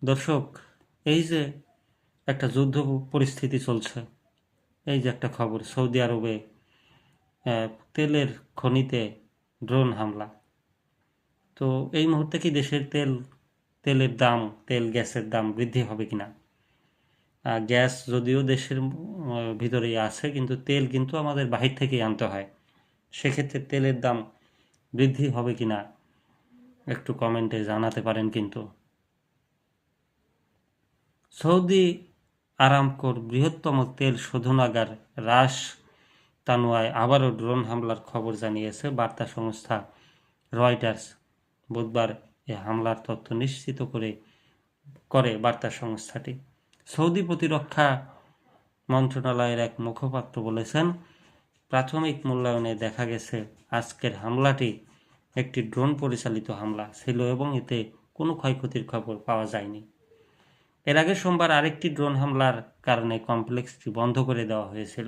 দর্শক, এই যে একটা যুদ্ধ পরিস্থিতি চলছে, এই যে একটা খবর, সৌদি আরবে তেলের খনিতে ড্রোন হামলা। তো এই মুহূর্তে কি দেশের তেলের দাম, গ্যাসের দাম বৃদ্ধি হবে কিনা? গ্যাস যদিও দেশের ভিতরেই আছে, কিন্তু তেল কিন্তু আমাদের বাহির থেকেই আনতে হয়। সেক্ষেত্রে তেলের দাম বৃদ্ধি হবে কিনা একটু কমেন্টে জানাতে পারেন। কিন্তু সৌদি আরামকোর বৃহত্তম তেল শোধনাগার রাস তানুয়ায় আবারও ড্রোন হামলার খবর জানিয়েছে বার্তা সংস্থা রয়টার্স। বুধবার এ হামলার তথ্য নিশ্চিত করে বার্তা সংস্থাটি। সৌদি প্রতিরক্ষা মন্ত্রণালয়ের এক মুখপাত্র বলেছেন, প্রাথমিক মূল্যায়নে দেখা গেছে আজকের হামলাটি একটি ড্রোন পরিচালিত হামলা ছিল এবং এতে কোনো ক্ষয়ক্ষতির খবর পাওয়া যায়নি। এর আগে সোমবার আরেকটি ড্রোন হামলার কারণে কমপ্লেক্সটি বন্ধ করে দেওয়া হয়েছিল।